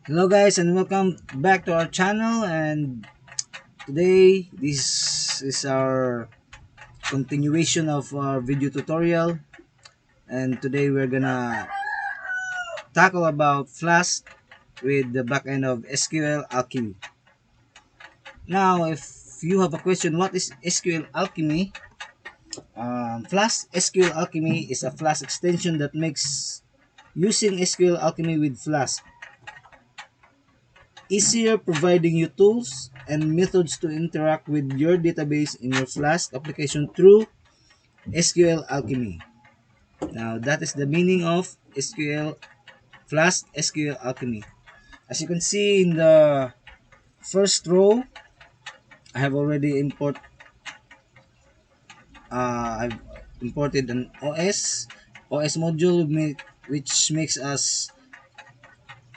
Hello guys and welcome back to our channel, and today this is our continuation of our video tutorial, and today we're gonna tackle about Flask with the backend of SQLalchemy. Now if you have a question, what is SQLalchemy? Flask SQLalchemy is a Flask extension that makes using SQLalchemy with Flask easier, providing you tools and methods to interact with your database in your Flask application through SQLalchemy. Now that is the meaning of Flask SQLalchemy. As you can see in the first row, I have already I've imported an OS module which makes us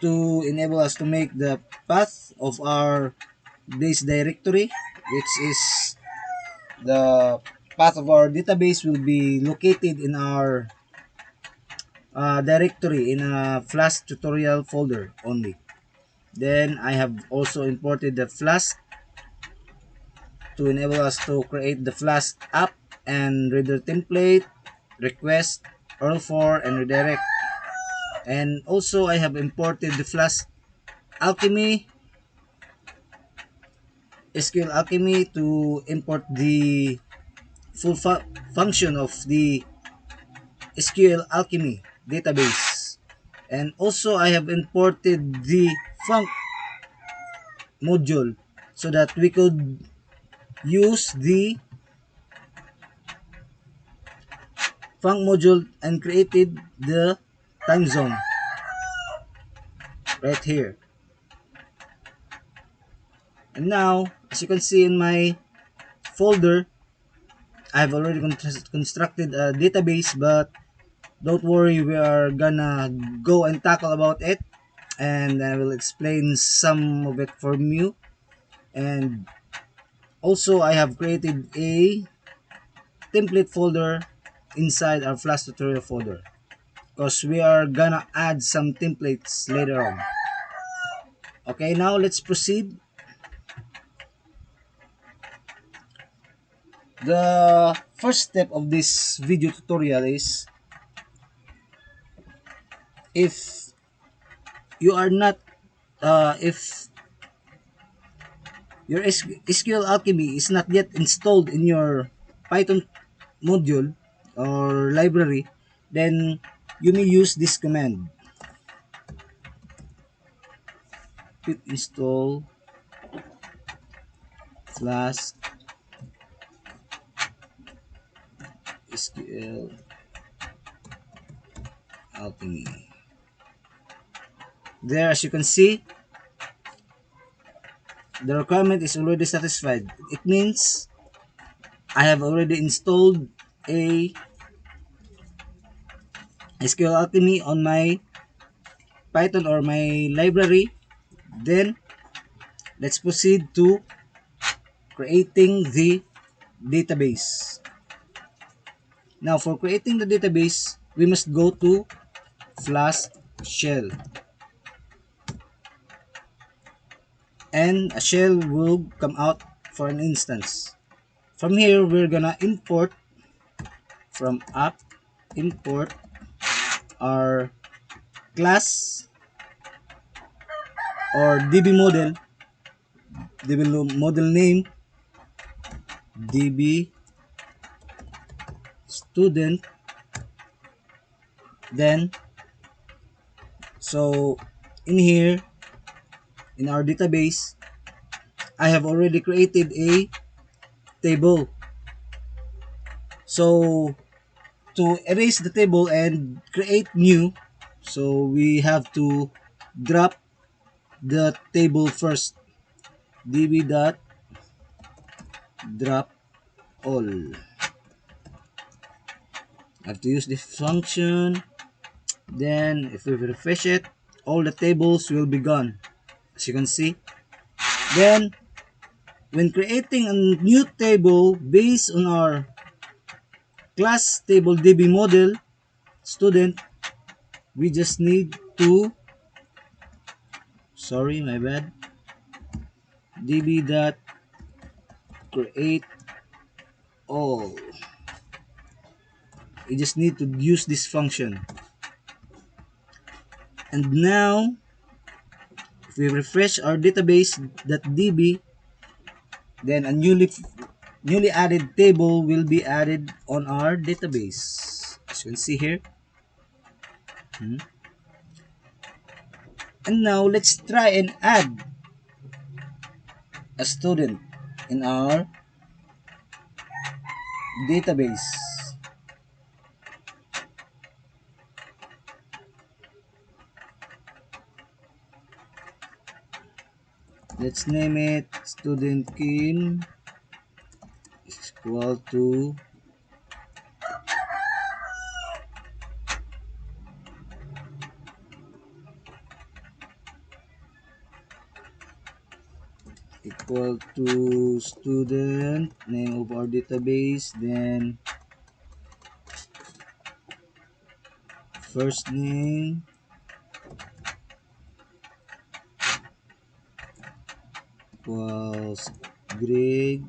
to enable us to make the path of our base directory, which is the path of our database will be located in our directory in a Flask tutorial folder only. Then I have also imported the Flask to enable us to create the Flask app and reader template, request, URL4, and redirect. And also I have imported the Flask Alchemy, SQLalchemy, to import the full function of the SQLalchemy database. And also I have imported the func module so that we could use the func module and created the time zone right here. And now, as you can see in my folder, I've already constructed a database, but don't worry, we are gonna go and tackle about it, and I will explain some of it for you. And also I have created a template folder inside our Flask tutorial folder, because we are gonna add some templates later on. Okay, now let's proceed. The first step of this video tutorial is, if you are not if your SQLalchemy is not yet installed in your Python module or library, then you may use this command: pip install flask SQLalchemy. There, as you can see, the requirement is already satisfied. It means I have already installed a SQLalchemy on my Python or my library. Then let's proceed to creating the database. Now for creating the database, we must go to Flask shell, and a shell will come out for an instance. From here, we're gonna import from app, import our class or DB model name, DB student. Then so in here in our database, I have already created a table. So to erase the table and create new, so we have to drop the table first. db dot drop all. I have to use this function. Then if we refresh it, all the tables will be gone, as you can see. Then when creating a new table based on our class table DB model student, we just need to sorry, my bad. db dot create all. You just need to use this function. And now, if we refresh our database.db, then a newly added table will be added on our database. As you can see here. And now let's try and add a student in our database. Let's name it student Kim is equal to student name of our database, then first name equals Greg,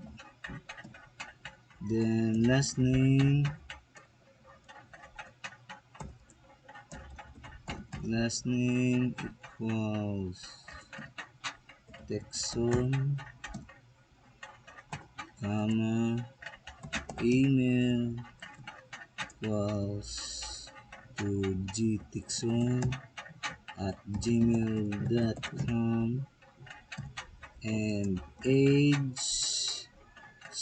then last name equals Texon, comma, email equals to gtixon at gmail.com, and age is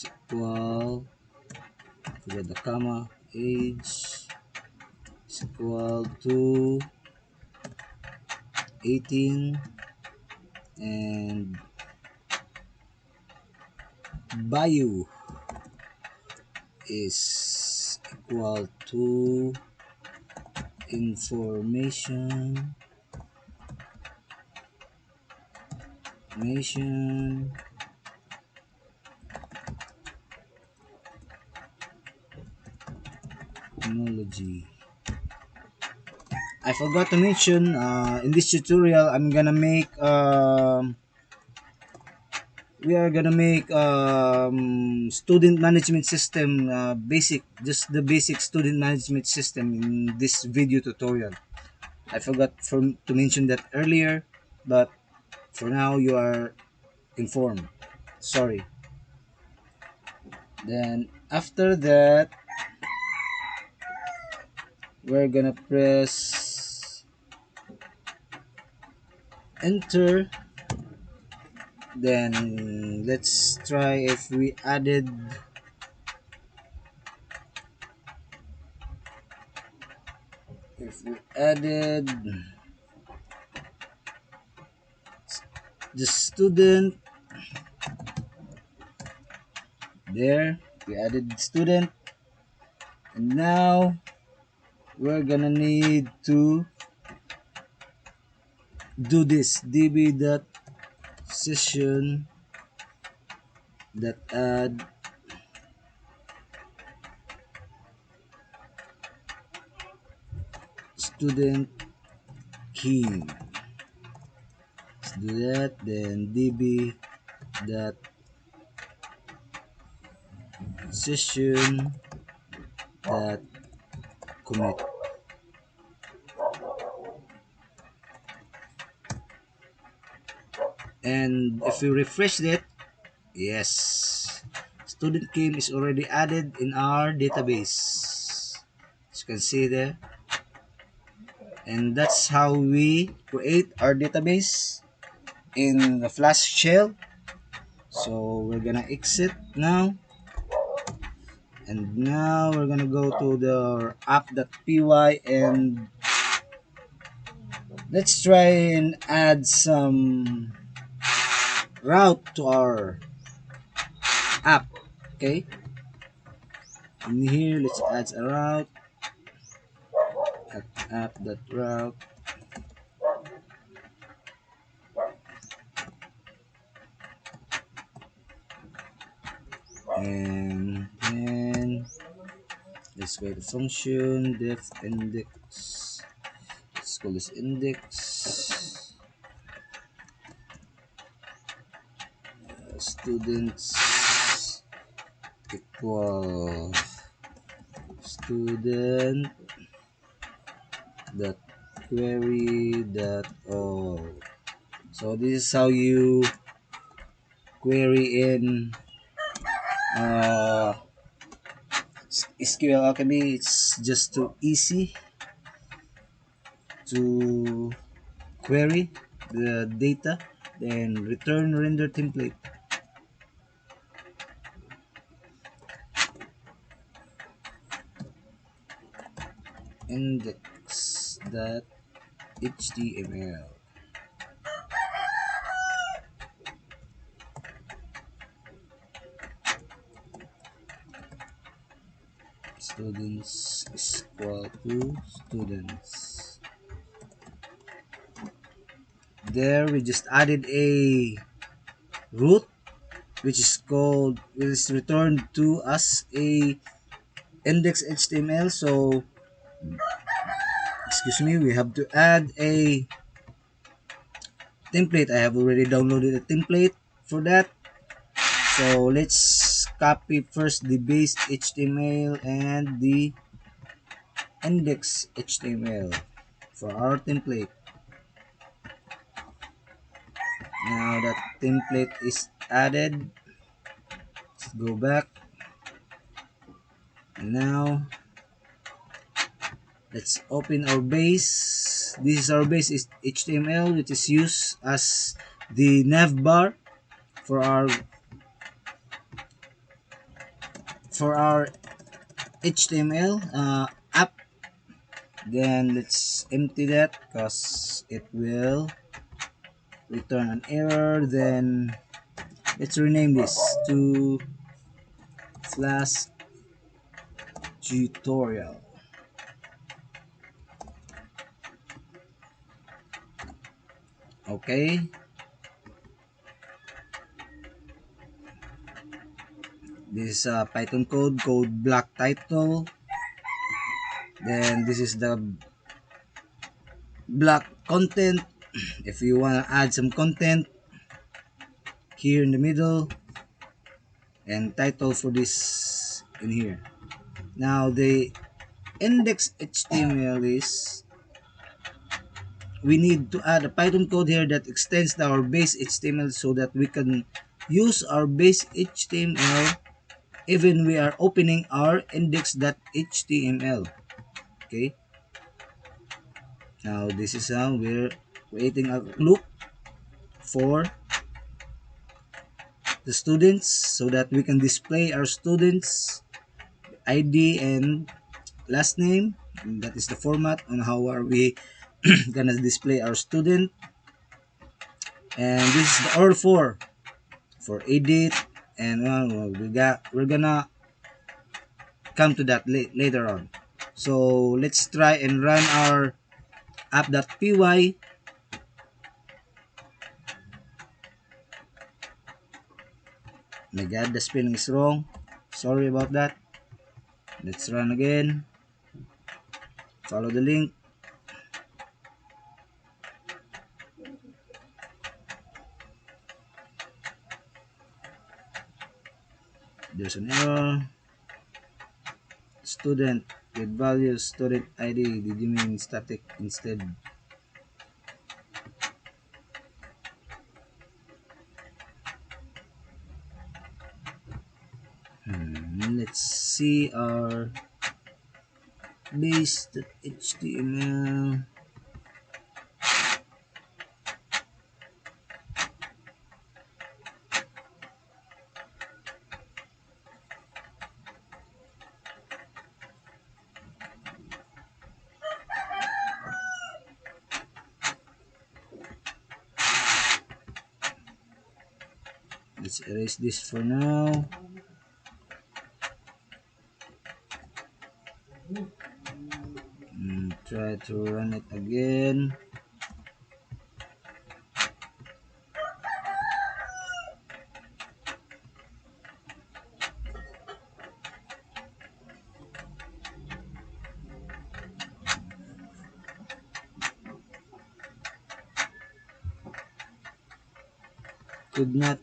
equal, forget the comma, age is equal to 18, and bio is equal to information technology. I forgot to mention, in this tutorial I'm gonna make we are gonna make student management system, just the basic student management system in this video tutorial. I forgot to mention that earlier, but for now you are informed. Sorry. Then after that, we're gonna press enter. Then let's try if we added the student. There, we added the student, and now we're gonna need to do this db.session that add student key. Let's do that. Then db.session that commit. And if we refresh it, yes, student key is already added in our database, as you can see there. And that's how we create our database in the Flask shell. So we're gonna exit now, and now we're gonna go to the app.py, and let's try and add some route to our app. Okay, in here let's add a route at app.route, and then let's create a function def index. Let's call this index, students equal student dot query dot all. So this is how you query in uh, SQLalchemy. It's just too easy to query the data, then return render template. Index.html. Students is equal to students. There we just added a root which is returned to us a index HTML. So excuse me, we have to add a template. I have already downloaded a template for that. So let's copy first the base HTML and the index HTML for our template. Now that template is added, let's go back. And now let's open our base. This is our base is HTML, which is used as the nav bar for our HTML app. Then let's empty that because it will return an error. Then let's rename this to Flask tutorial. Okay, this is Python code block title. Then this is the block content. If you want to add some content here in the middle, and title for this in here. Now the index HTML is we need to add a Python code here that extends our base HTML so that we can use our base HTML even we are opening our index.html. Okay, now this is how we're creating a loop for the students so that we can display our students ID and last name. And that is the format on how are we gonna display our student. And this is the all for edit, and we're gonna come to that later on. So let's try and run our app.py. My god, the spelling is wrong, sorry about that. Let's run again, follow the link. There's an error. Student with values student ID, did you mean static instead? Let's see our base.html. Let's erase this for now. Try to run it again. could not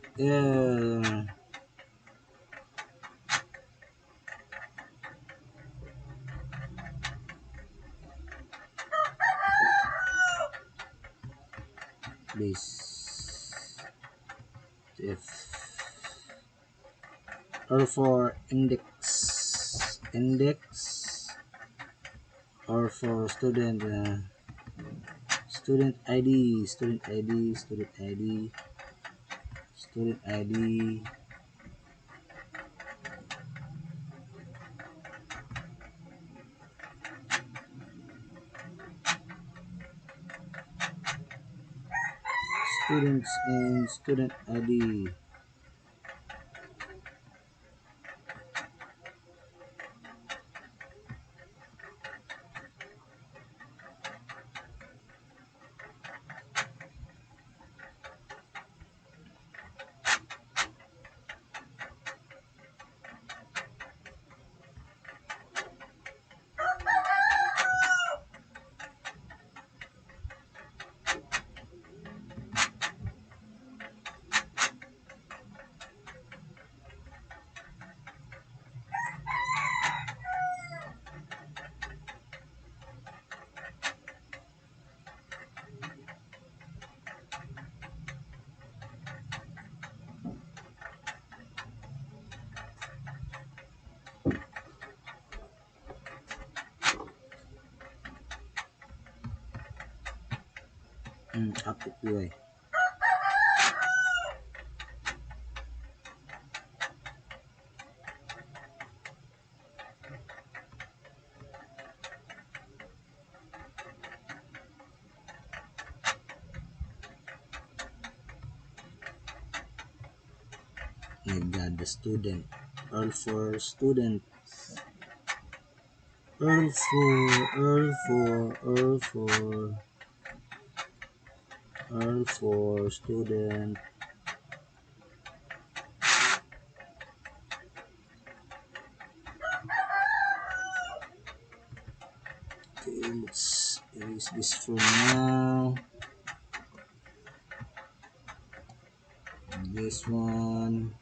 this if or for index or for student id student id students and student id. Update UI. My god, the student. All for student. All for student. Okay, let's erase this for now. This one.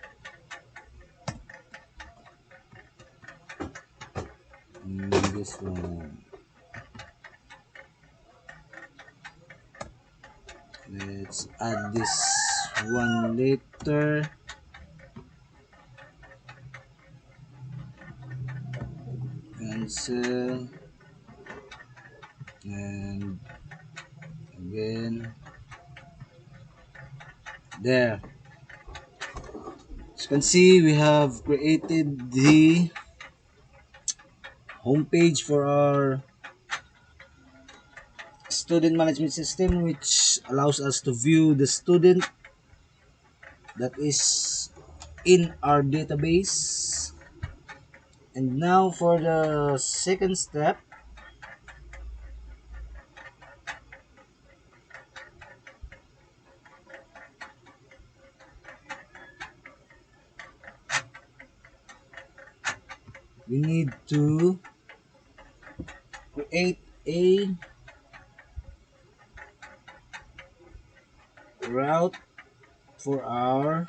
And this one. Let's add this one later. Cancel. And again. There. As you can see, we have created the homepage for our student management system, which allows us to view the student that is in our database. And now for the second step, we need to create a route for our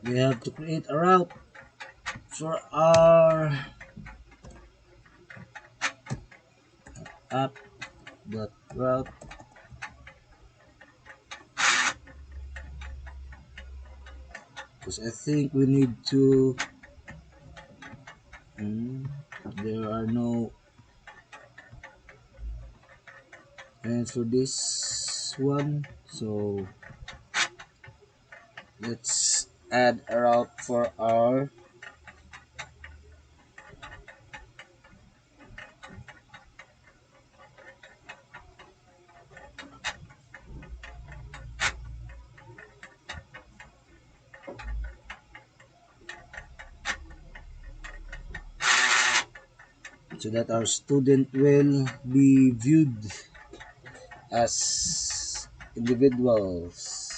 we have to create a route for our app.route because I think we need to there are no and for this one, so let's add a route for our so that our student will be viewed as individuals.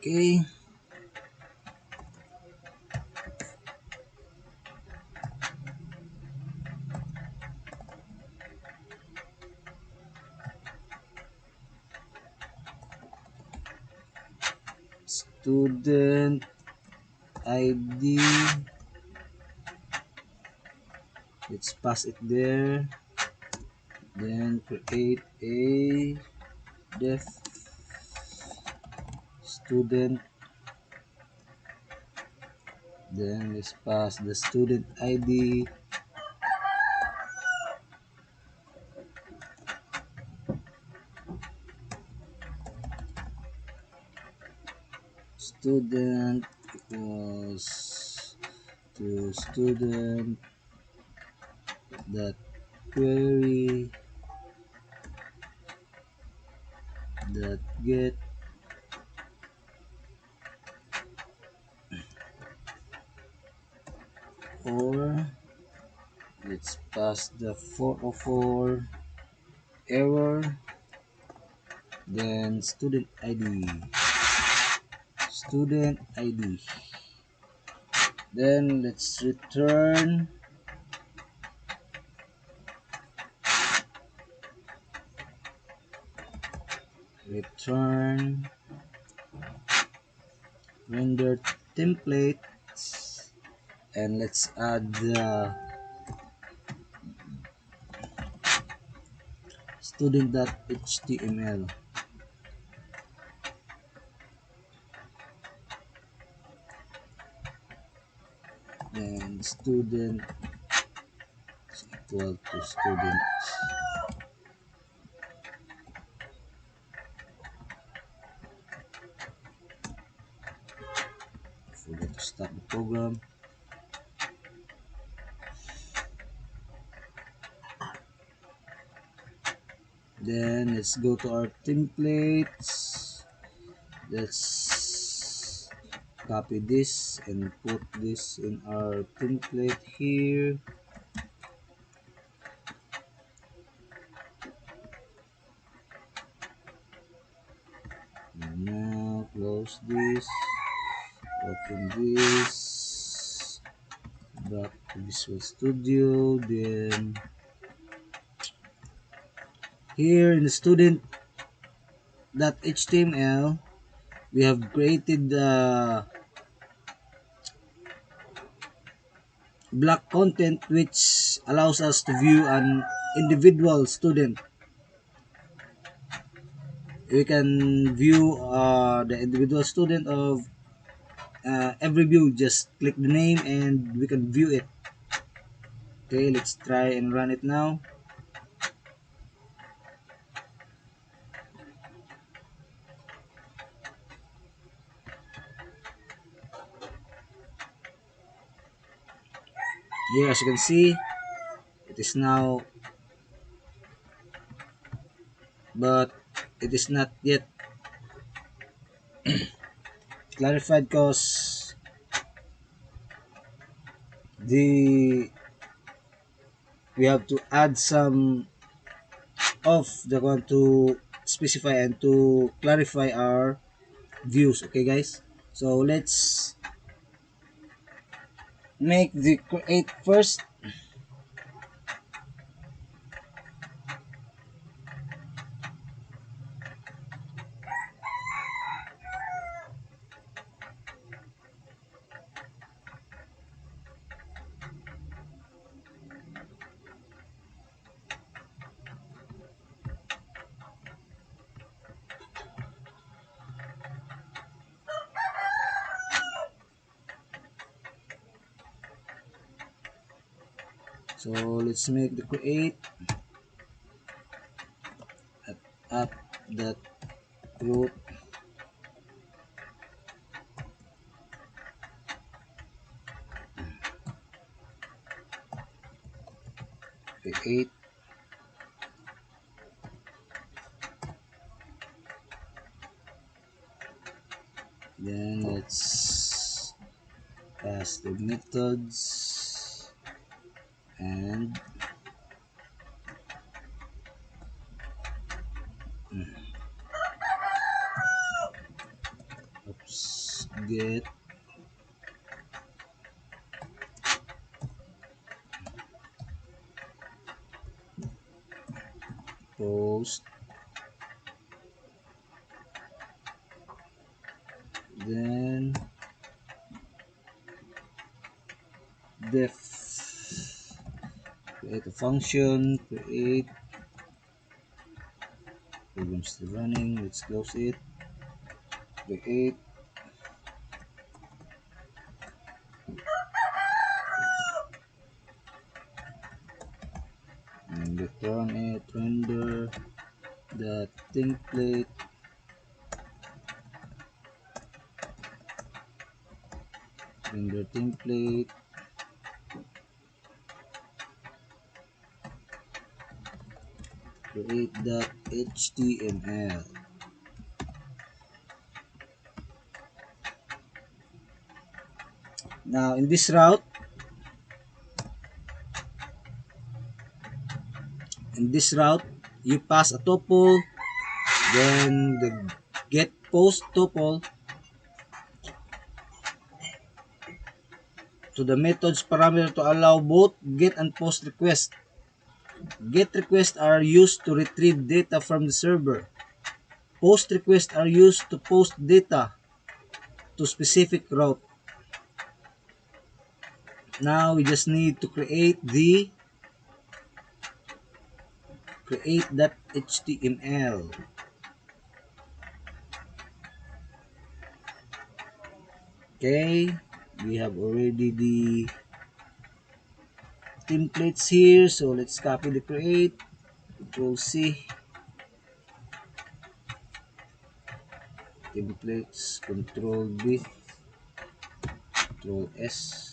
Okay. Student ID. Let's pass it there. Then create a def student. Then let's pass the student ID. Student equals to student that query that get or let's pass the 404 error, then student ID, then let's return render templates, and let's add the student.html. Then student is equal to students. I forgot to stop the program. Then let's go to our templates. Let's copy this and put this in our template here. And now close this, open this, back to Visual Studio. Then here in the student.html, we have created the block content which allows us to view an individual student. We can view the individual student of every view. Just click the name and we can view it. Okay, let's try and run it now. Here, as you can see, it is now, but it is not yet clarified because we have to add some of the one to specify and to clarify our views. Okay, guys, so let's make the create first. So let's make the create at app that root create, then let's pass the methods and get post, then def, create a function, create, program still running, let's close it, create, and return it, render the template, render template, create.html. Now in this route, you pass a tuple, then the get post tuple to the methods parameter to allow both get and post request. Get requests are used to retrieve data from the server. Post requests are used to post data to specific route. Now we just need to create the create.html. Okay, we have already the templates here, so let's copy the create, Control C, templates, Control B, Control S,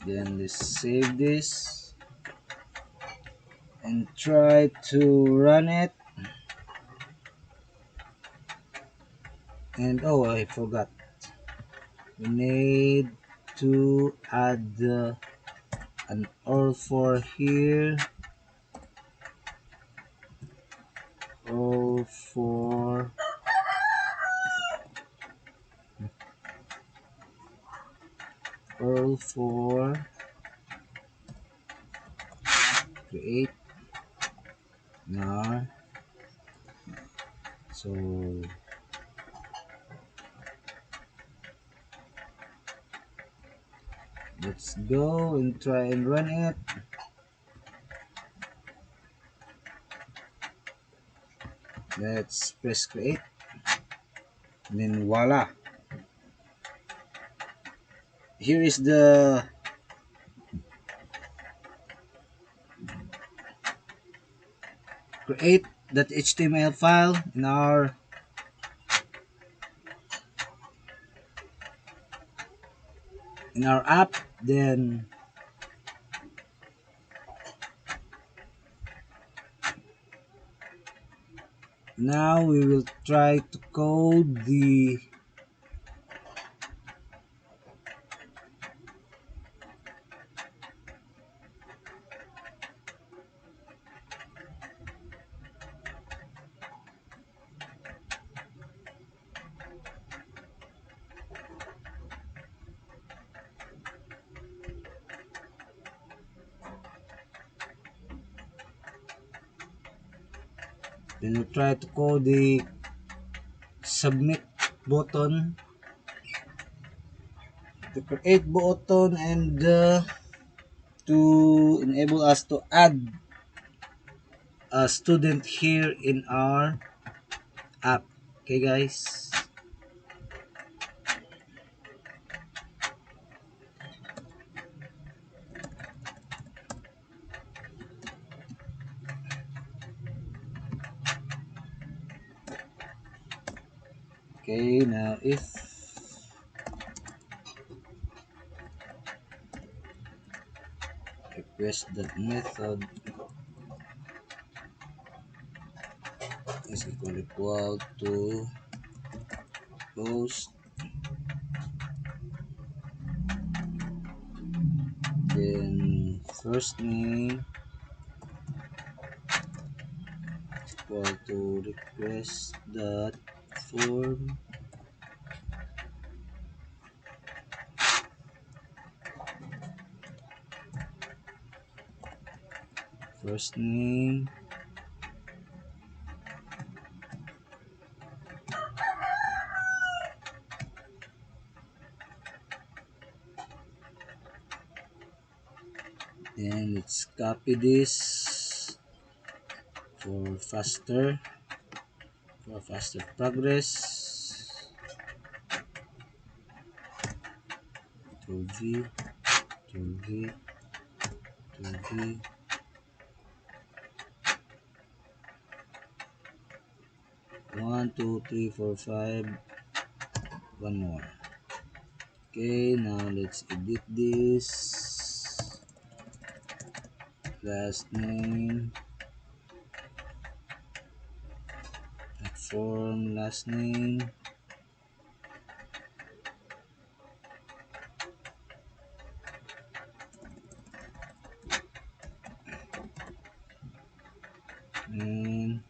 then let's save this and try to run it. And oh, I forgot, we need to add an all for here, all for create nar. So let's go and try and run it. Let's press create, and then voila, here is the create.html file in our app. Then now we will try to code the submit button, the create button, and to enable us to add a student here in our app. Okay guys, okay, now if request that method is equal to post, then first name equal to request dot form, first name then let's copy this for faster progress to V to V to V 1 2 3 4 5 one more. Okay, now let's edit this. Last name, form, last name, and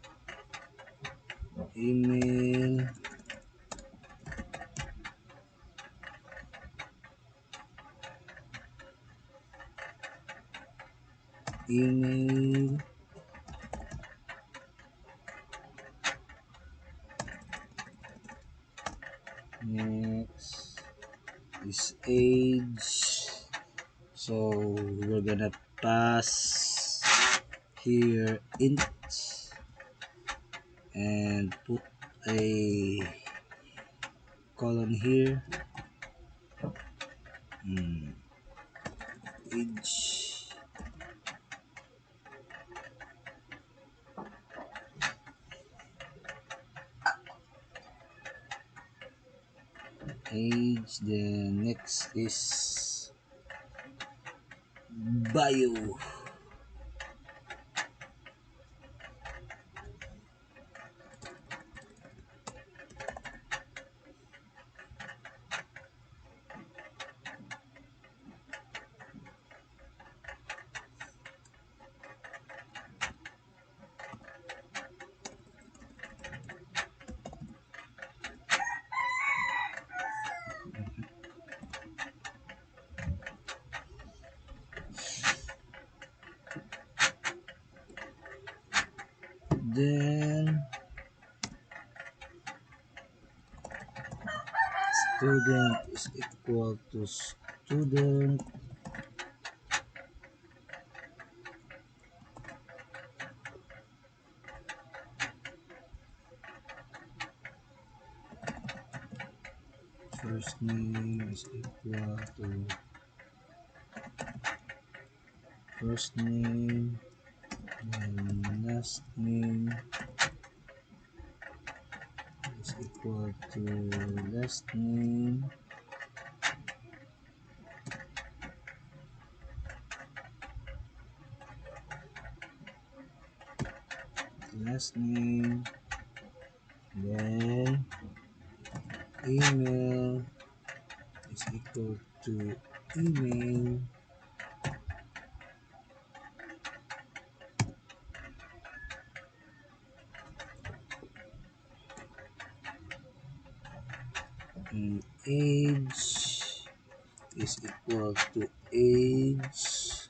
email, next is age, so we're gonna pass here int and put a colon here. Age then next is bio. Then student is equal to student first name is equal to first name and last name is equal to last name then email is equal to email and age is equal to age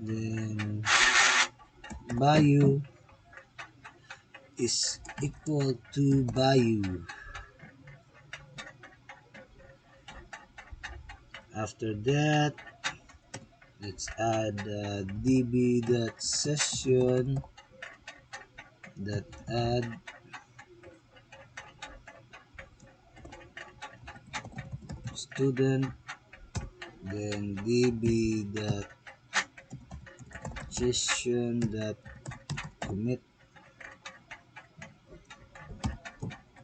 then bio is equal to bio. After that, let's add db.session that add student, then db.session that commit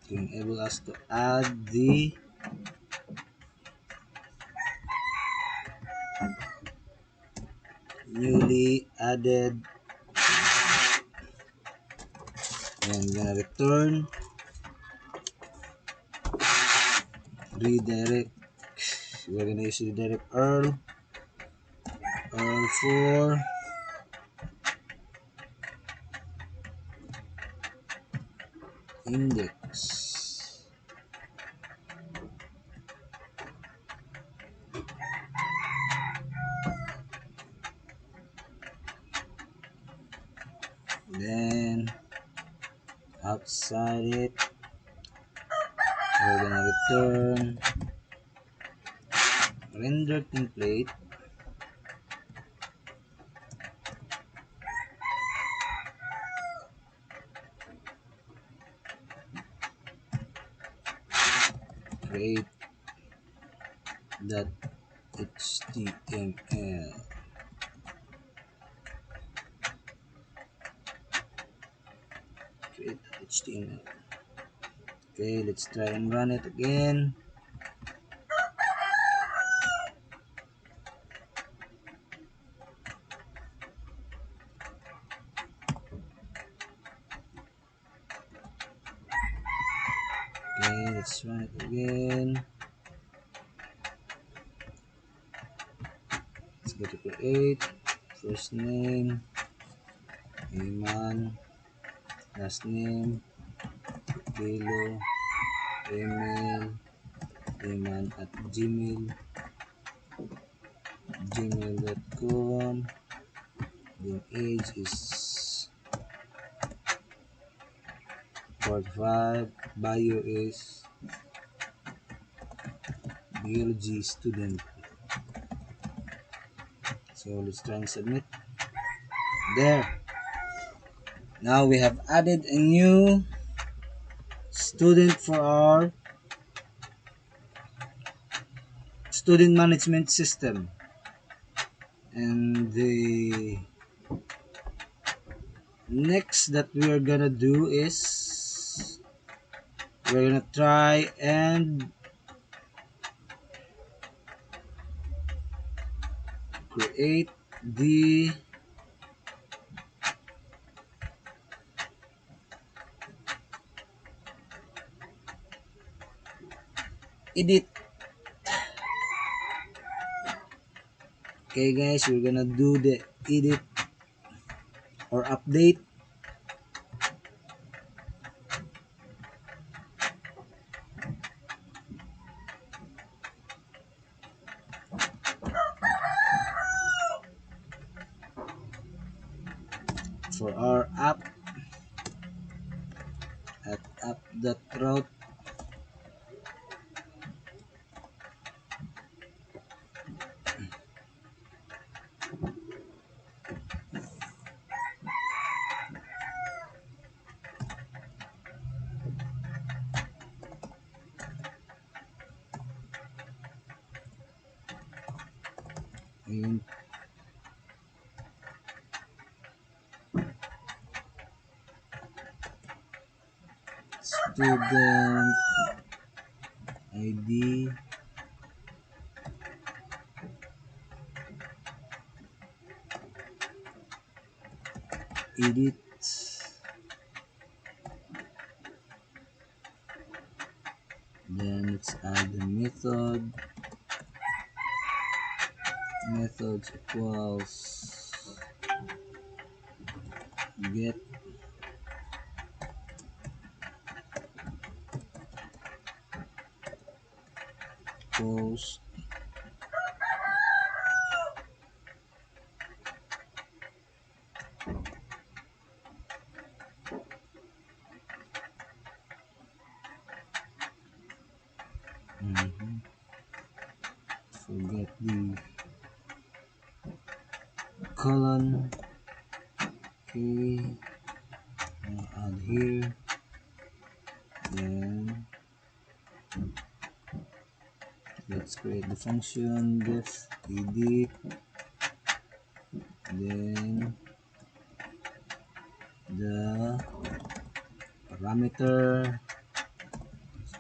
to enable us to add the newly added, and gonna return redirect. We're gonna use redirect Earl for index. Then outside it, we're gonna return render template, create that HTML. Create HTML. Okay, let's try and run it again. Okay, let's run it again. Let's go to create. First name, Iman. Last name, Kilo. Email, Iman at gmail.com. Then age is 45. Bio is biology student. So let's try and submit. There. Now we have added a new student for our student management system. And the next that we're gonna do is we're gonna try and create the edit. Okay guys, we're gonna do the edit or update. For our app at app.route. And student ID edit. Then let's add the methods equals get post forget the colon. Okay, I'll add here. Then let's create the function def edit. Then the parameter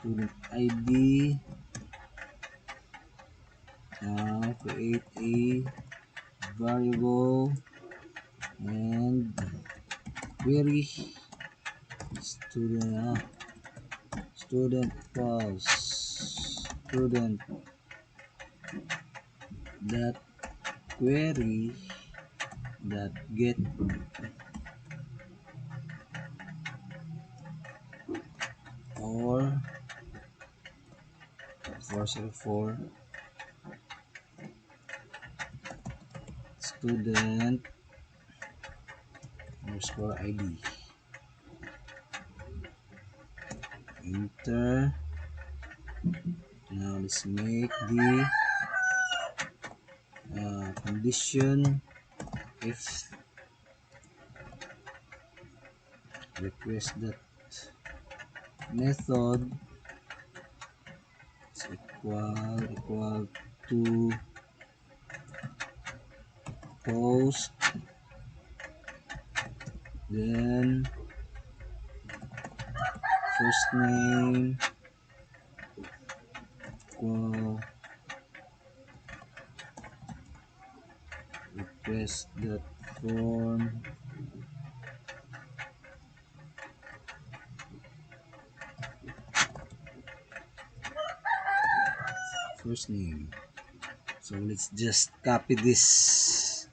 student ID. Now create a variable and query student equals student dot query dot get or 404 student underscore ID. Enter. Now let's make the condition if request that method is equal to post, then first name equal request that form first name. So let's just copy this.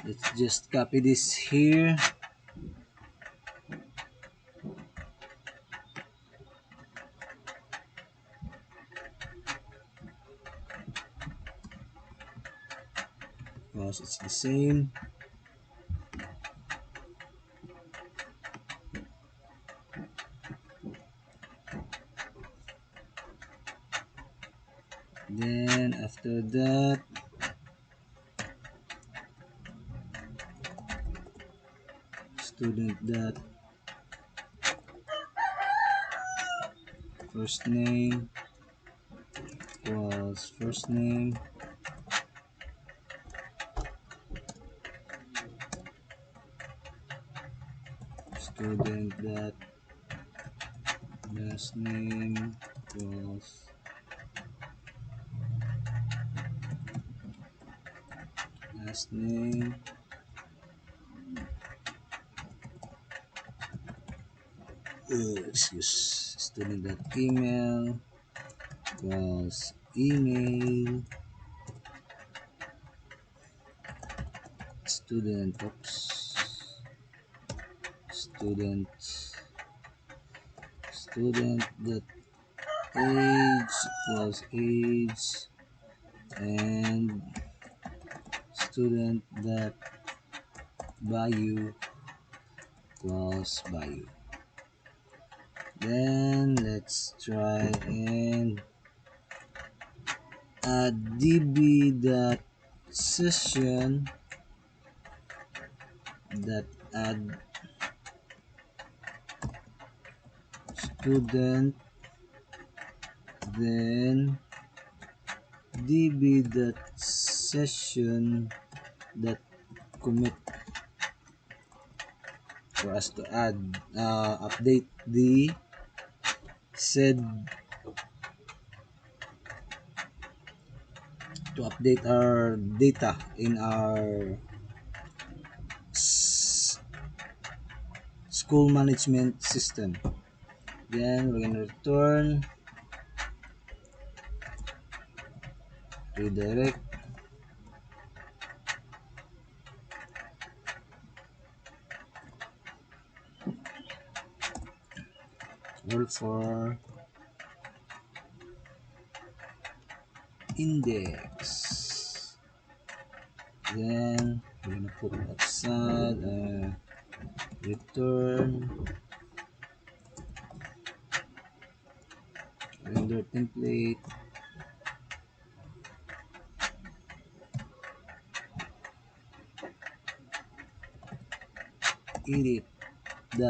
Let's just copy this here. Because it's the same. Then after that, student dot first name equals first name, student dot last name equals last name, excuse, student dot email equals email, student dot age equals age, and student dot value equals value. Then let's try and add db dot session that add student, then db dot session that commit for us to add update the said to update our data in our school management system. Then we're gonna return redirect or for index. Then we're gonna put outside return render template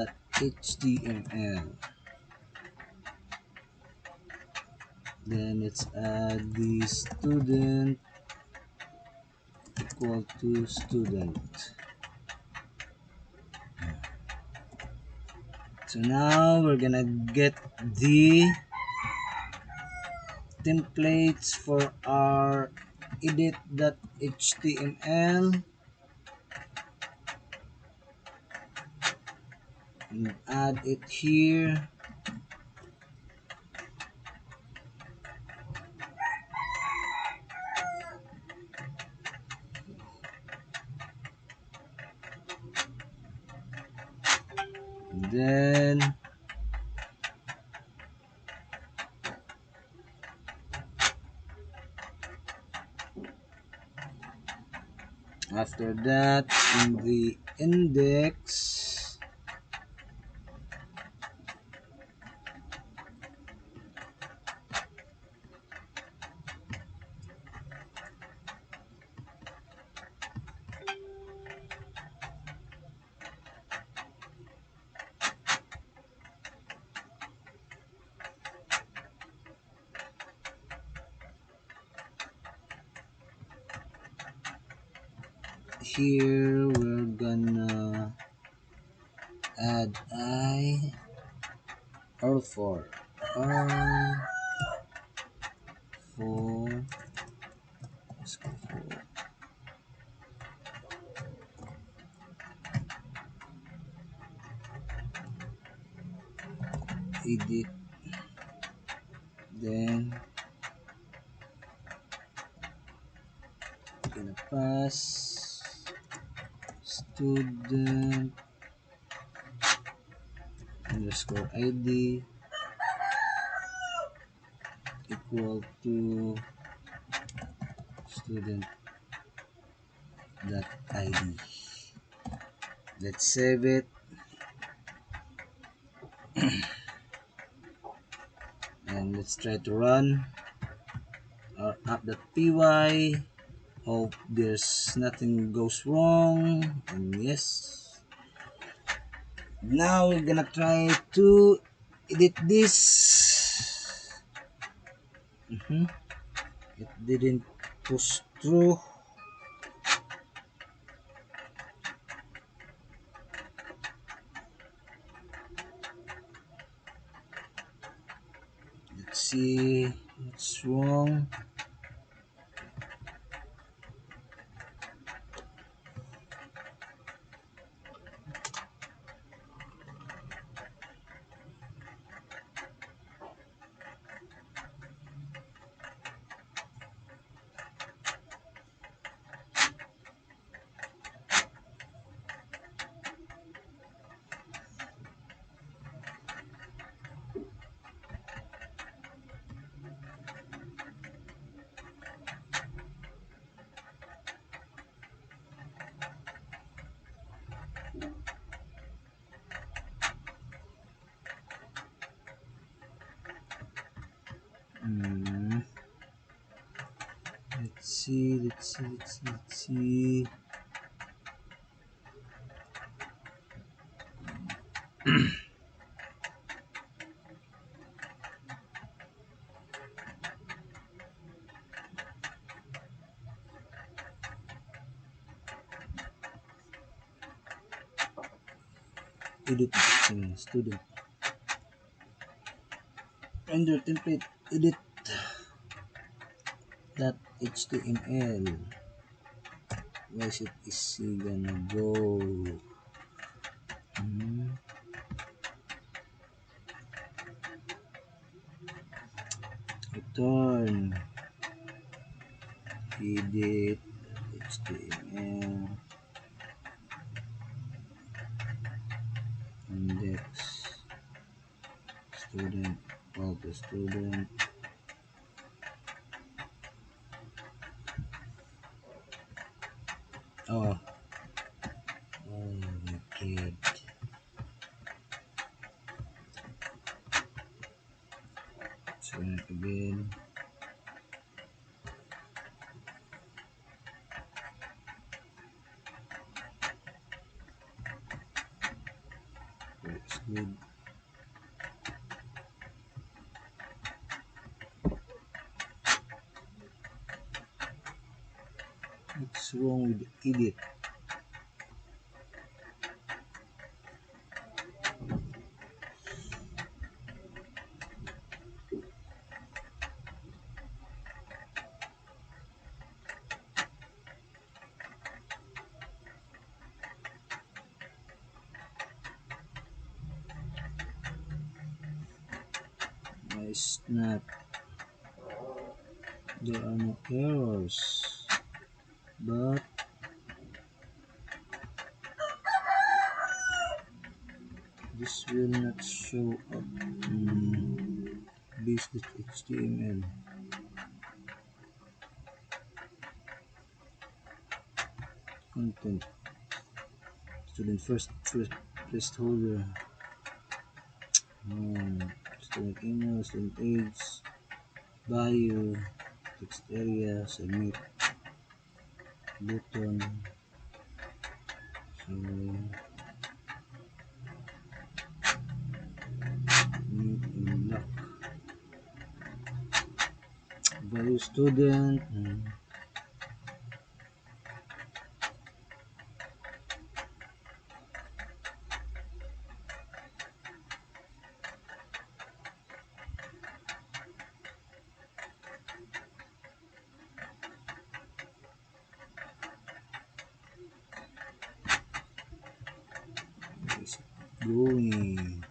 edit.html. Then let's add the student equal to student. So now we're gonna get the templates for our edit.html and add it here. And then after that, in the index, here we're gonna add R4 let's go for edit, then gonna pass student underscore id equal to student dot id. Let's save it and let's try to run our app.py. Hope there's nothing goes wrong, and yes. Now we're gonna try to edit this. It didn't push through. Let's see what's wrong. Let's see. Edit student render template edit that html. Where is he gonna go? Return edit html index student auto student. Oh my god. So again, looks good. What's wrong with the edit? It's not. There are no errors, but this will not show up in base.html. Content. Student first holder. Student email, student age, bio, text area, submit button. So need lock. Value student. It's going.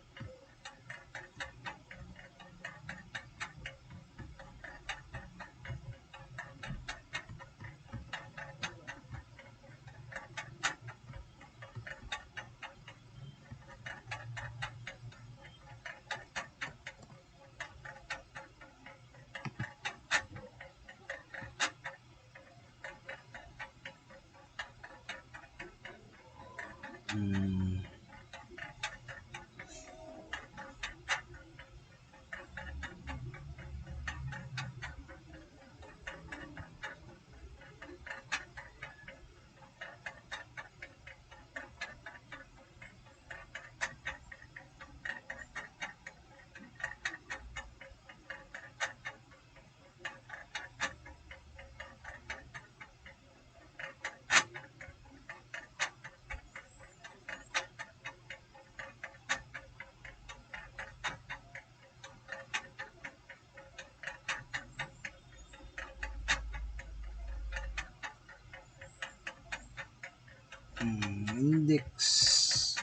Index.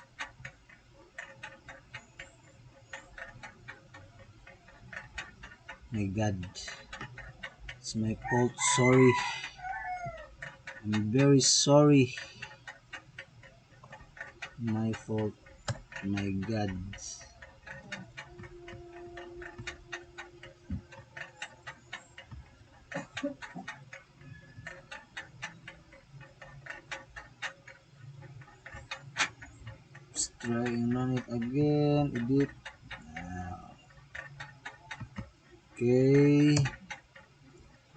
My god, it's my fault. Sorry, I'm very sorry. My fault. My god. Let's try and run it again. Edit. Okay,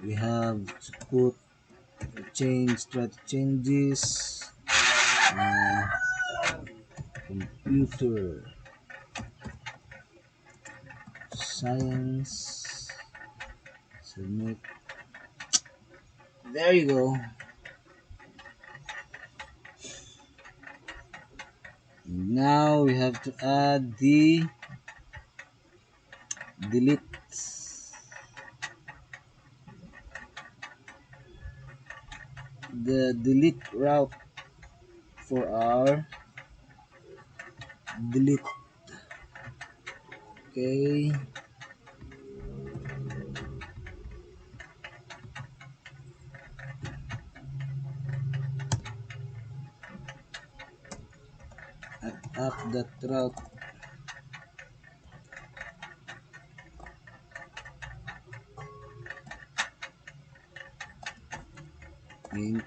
we have to put try to change this. Computer science, submit. There you go. And now we have to add the delete. The delete route for our delete. Okay, add up that route. In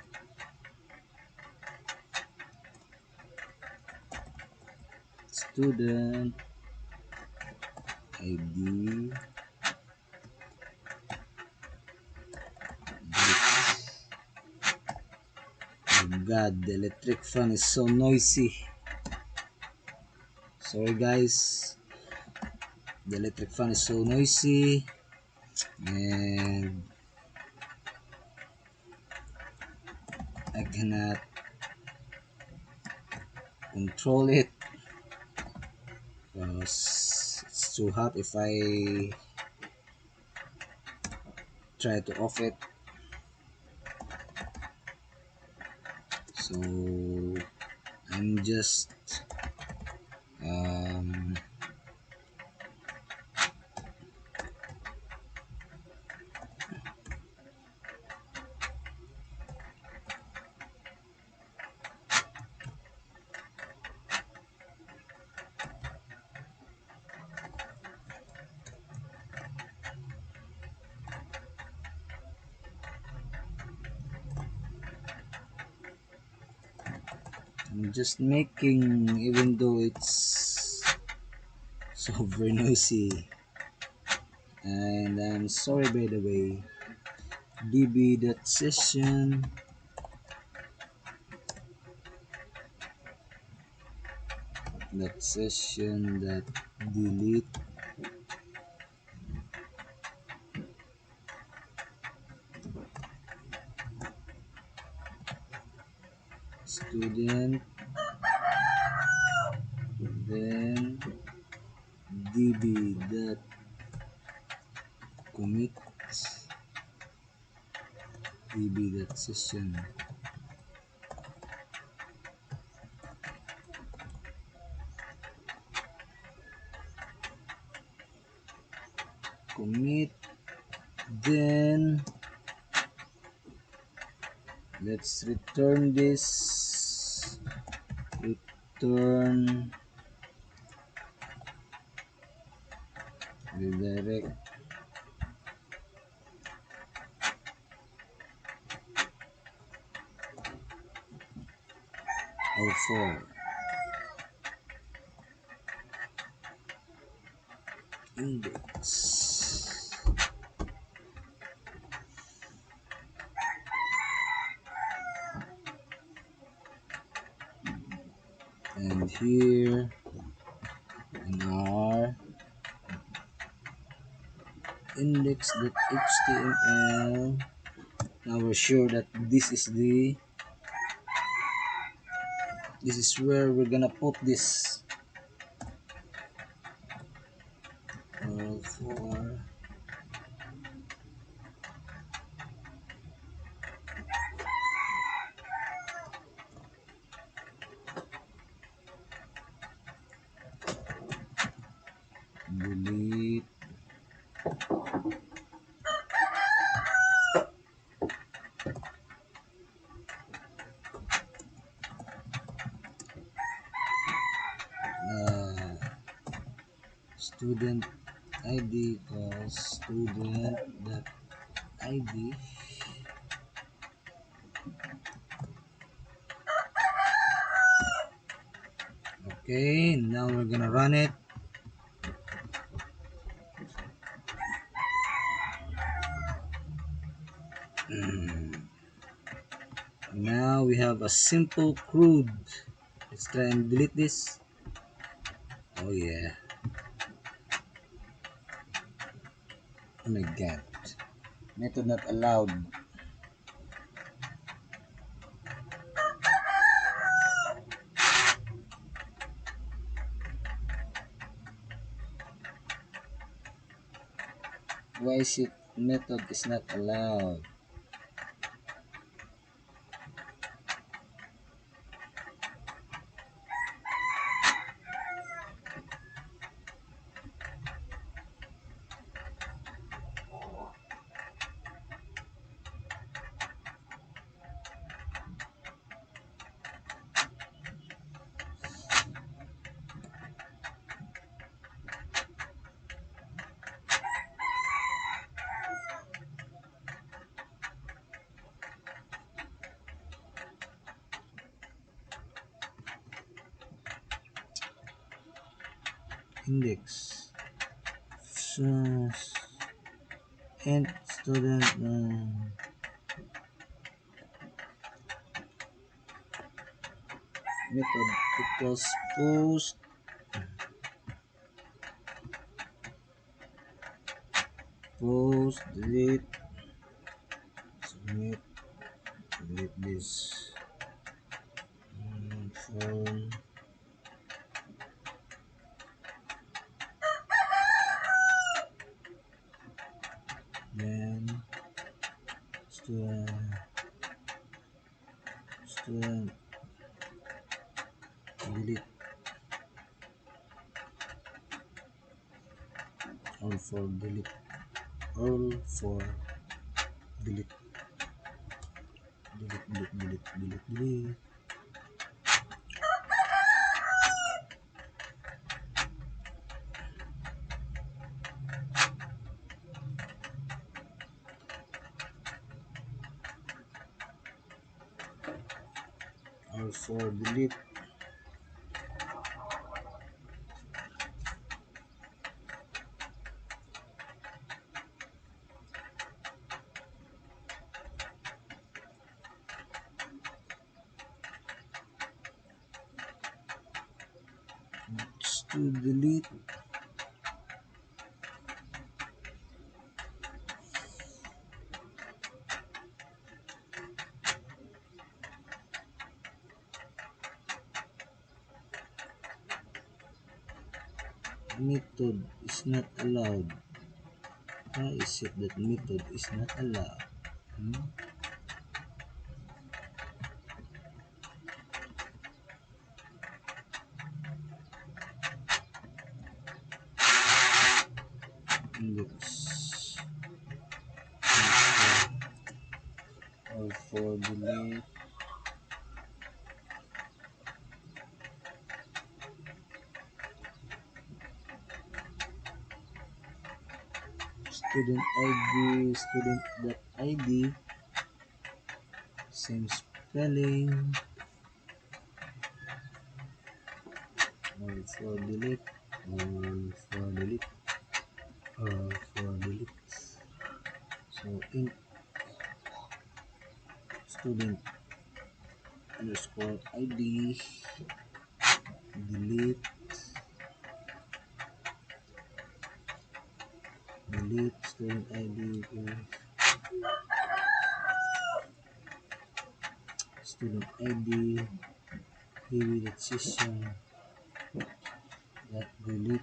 student ID oh god, the electric fan is so noisy. Sorry guys, the electric fan is so noisy and I cannot control it because it's too hot if I try to off it. So I'm just I'm just making, even though it's so very noisy. And I'm sorry by the way. db.session that delete student, then db.commit db.session commit. Then let's return this, return redirect all4 index. And here in our index.html, now we're sure that this is where we're gonna put this for delete student id equals student that id. Okay, now we're gonna run it. Now we have a simple crude. Let's try and delete this. Oh yeah. Oh my god. Method not allowed. Why is it method is not allowed? Index. So, and student method equals post delete submit delete this form. Then student delete all for delete delete delete. or for delete. To delete. Method is not allowed. Why is it that method is not allowed? Index or for delete. Student.id, same spelling, or for delete, or for delete, or for delete. So in student underscore id delete student id student id give it session that delete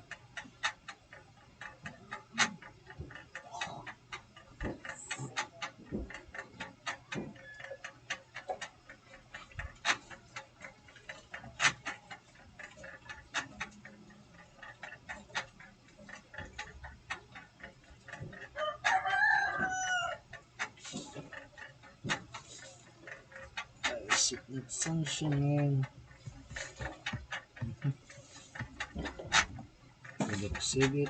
is it not functioning. I gotta save it.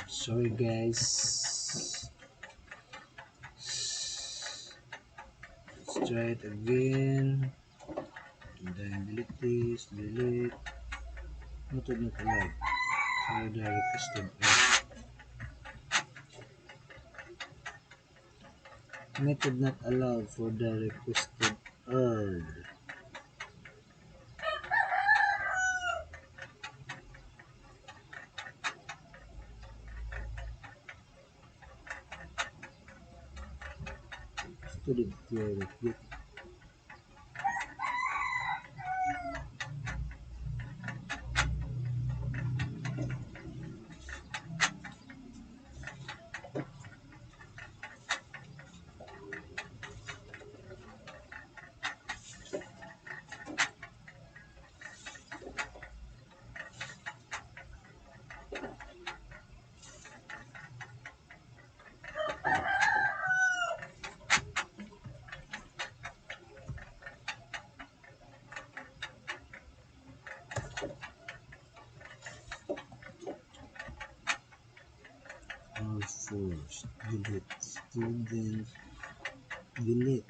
Sorry guys. Let's try it again. And then delete this, delete. Method not allowed. For the requested error. Method not allowed for the requested error. Student get or force delete student delete.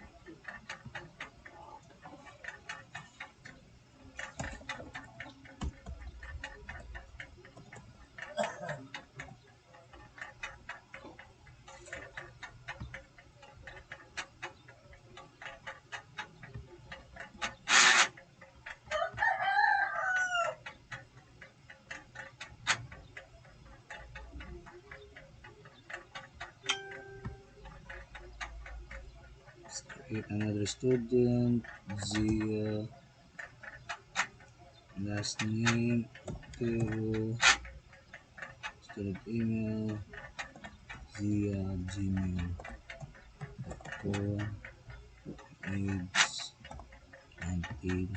Let's create another student. The last name Pero student email via gmail.com age 19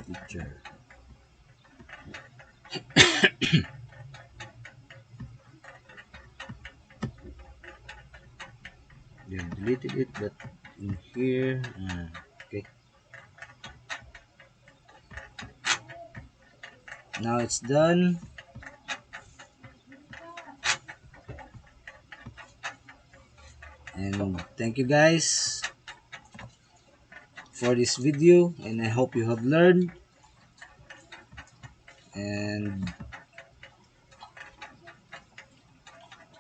teacher. They deleted it, but in here okay, now it's done. And thank you guys for this video, and I hope you have learned. And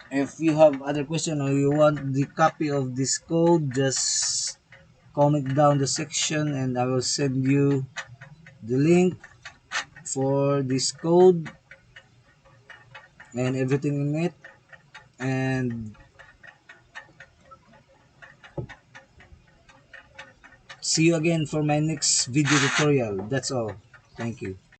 if you have other question or you want the copy of this code, just comment down the section and I will send you the link for this code and everything in it. And see you again for my next video tutorial. That's all. Thank you.